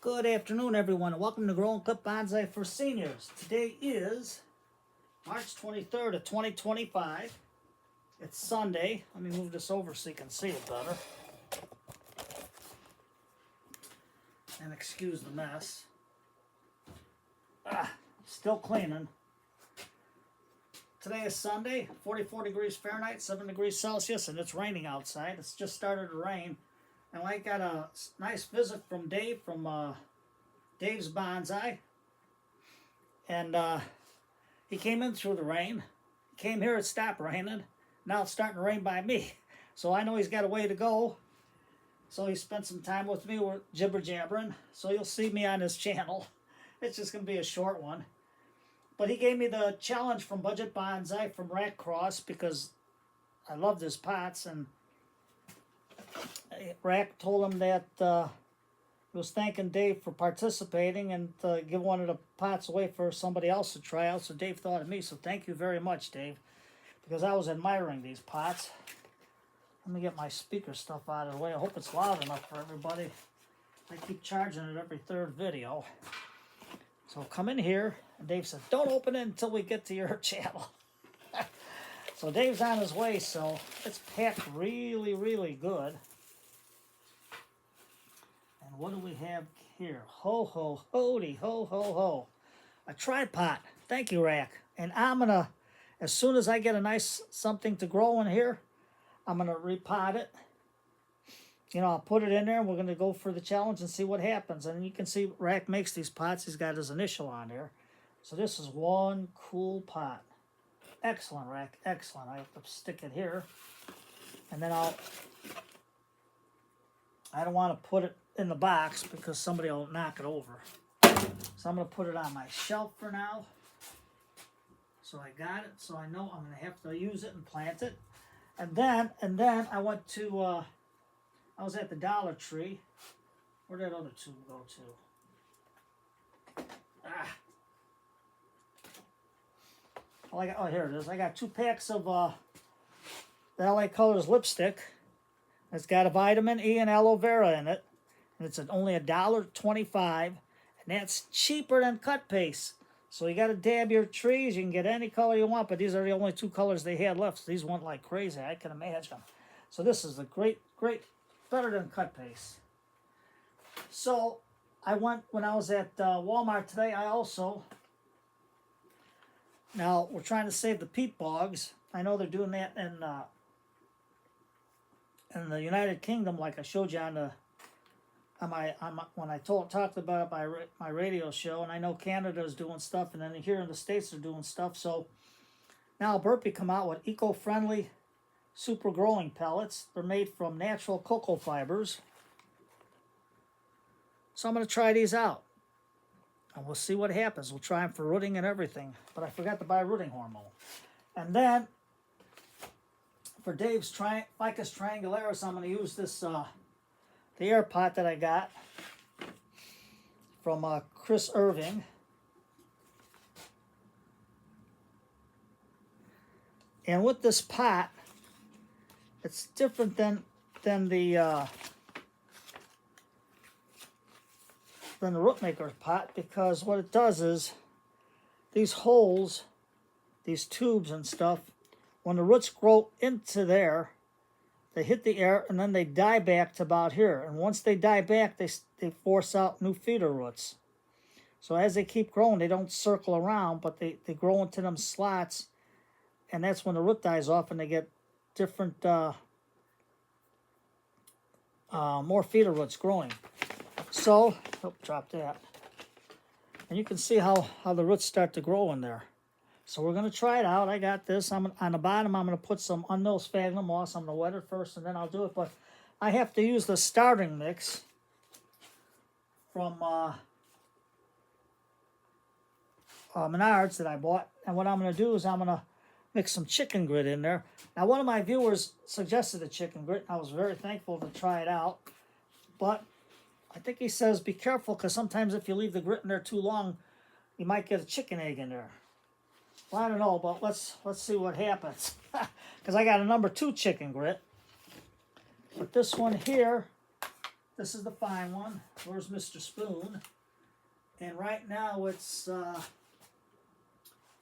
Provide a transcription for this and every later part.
Good afternoon, everyone, and welcome to Growing Clip Bonsai for Seniors. Today is March 23rd of 2025. It's Sunday. Let me move this over so you can see it better. And excuse the mess. Still cleaning. Today is Sunday, 44 degrees Fahrenheit, 7 degrees Celsius, and it's raining outside. It's just started to rain. And I got a nice visit from Dave from Dave's Bonsai. And he came in through the rain. He came here, it stopped raining. Now it's starting to rain by me. So I know he's got a way to go. So he spent some time with me. We're jibber-jabbering. So you'll see me on his channel. It's just going to be a short one. But he gave me the challenge from Budget Bonsai from Rack Cross because I love his pots. And Rack told him that he was thanking Dave for participating and give one of the pots away for somebody else to try out. So Dave thought of me. So thank you very much, Dave, because I was admiring these pots. Let me get my speaker stuff out of the way. I hope it's loud enough for everybody. I keep charging it every third video. So come in here. And Dave said, don't open it until we get to your channel. So Dave's on his way, so it's packed really, really good. And what do we have here? Ho, ho, hoody, ho, ho, ho. A tripod. Thank you, Rack. And I'm going to, as soon as I get a nice something to grow in here, I'm going to repot it. You know, I'll put it in there, and we're going to go for the challenge and see what happens. And you can see Rack makes these pots. He's got his initial on there. So this is one cool pot. Excellent, Rack. Excellent. I have to stick it here. And then I don't want to put it in the box because somebody will knock it over. So I'm going to put it on my shelf for now. So I got it. So I know I'm going to have to use it and plant it. And then I went to, I was at the Dollar Tree. Where'd that other tube go to? Oh, here it is. I got 2 packs of the LA Colors lipstick. It's got a vitamin E and aloe vera in it. And it's only $1.25. And that's cheaper than cut paste. So you got to dab your trees. You can get any color you want. But these are the only 2 colors they had left. So these went like crazy. I can imagine. So this is a great, better than cut paste. So I went, when I was at Walmart today, I also... Now, we're trying to save the peat bogs. I know they're doing that in the United Kingdom, like I showed you when I talked about it my radio show. And I know Canada is doing stuff, and then here in the States they're doing stuff. So now Burpee come out with eco-friendly super growing pellets. They're made from natural cocoa fibers. So I'm going to try these out. And we'll see what happens. We'll try them for rooting and everything. But I forgot to buy rooting hormone. And then, for Dave's Ficus triangularis, I'm going to use this, the air pot that I got from Chris Irving. And with this pot, it's different than the root maker's pot, because what it does is these holes, these tubes and stuff, when the roots grow into there, they hit the air and then they die back to about here. And once they die back, they force out new feeder roots. So as they keep growing, they don't circle around, but they grow into them slots, and that's when the root dies off and they get different, more feeder roots growing. So, drop that. And you can see how the roots start to grow in there. So we're going to try it out. I got this. On the bottom, I'm going to put some unmilled sphagnum moss. I'm going to wet it first, and then I'll do it. But I have to use the starting mix from Menards that I bought. And what I'm going to do is I'm going to mix some chicken grit in there. Now, one of my viewers suggested a chicken grit. I was very thankful to try it out. But I think he says be careful, because sometimes if you leave the grit in there too long, you might get a chicken egg in there. Well, I don't know, but let's see what happens. Because I got a number 2 chicken grit. But this one here This is the fine one. Where's Mr. Spoon? And right now it's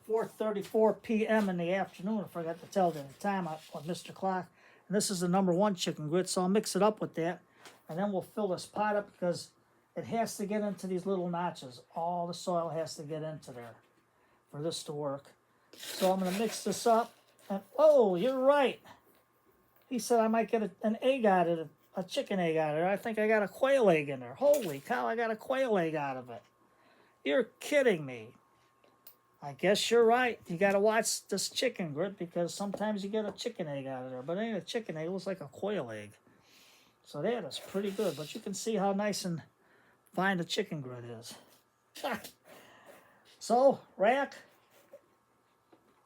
4:34 p.m. in the afternoon. I forgot to tell the time on Mr. Clock. And this is the #1 chicken grit, so I'll mix it up with that. And then we'll fill this pot up because it has to get into these little notches. All the soil has to get into there for this to work. So I'm going to mix this up. And oh, you're right. He said I might get an egg out of it, a chicken egg out of it. I think I got a quail egg in there. Holy cow, I got a quail egg out of it. You're kidding me. I guess you're right. You got to watch this chicken grit because sometimes you get a chicken egg out of there. But it ain't a chicken egg. It looks like a quail egg. So that is pretty good. But you can see how nice and fine the chicken grit is. So, Rack,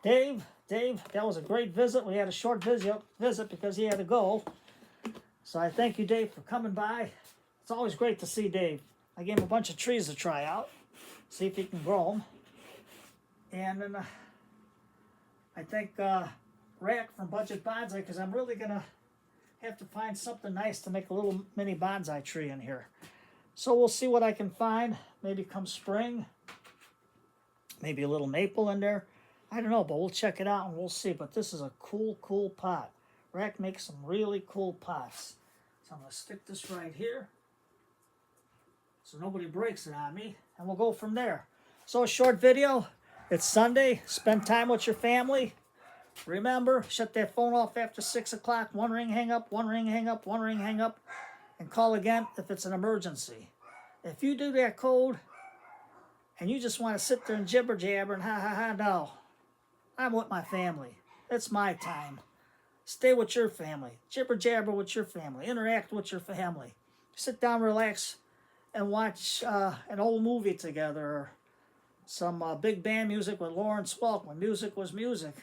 Dave, that was a great visit. We had a short visit because he had to go. So I thank you, Dave, for coming by. It's always great to see Dave. I gave him a bunch of trees to try out. See if he can grow them. And then I thank Rack from Budget Bonsai because I'm really going to have to find something nice to make a little mini bonsai tree in here. So we'll see what I can find. Maybe come spring. Maybe a little maple in there. I don't know, but we'll check it out and we'll see. But this is a cool pot. Rack makes some really cool pots. So I'm going to stick this right here so nobody breaks it on me. And we'll go from there. So a short video. It's Sunday. Spend time with your family. Remember, shut that phone off after 6 o'clock. One ring, hang up, one ring, hang up, one ring, hang up. And call again if it's an emergency. If you do that code and you just want to sit there and jibber jabber and ha, no. I'm with my family. It's my time. Stay with your family. Jibber jabber with your family. Interact with your family. Sit down, relax, and watch an old movie together. Or some big band music with Lawrence Welk when music was music.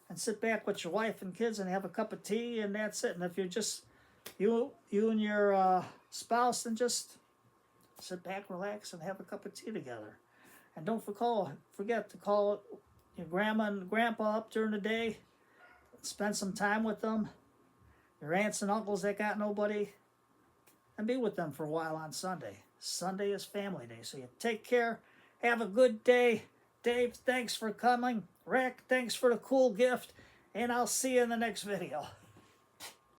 And sit back with your wife and kids and have a cup of tea and that's it. And if you're just, you and your spouse, then just sit back, relax, and have a cup of tea together. And don't forget to call your grandma and grandpa up during the day. Spend some time with them. Your aunts and uncles that got nobody. And be with them for a while on Sunday. Sunday is family day. So you take care. Have a good day. Dave, thanks for coming. Rack, thanks for the cool gift. And I'll see you in the next video.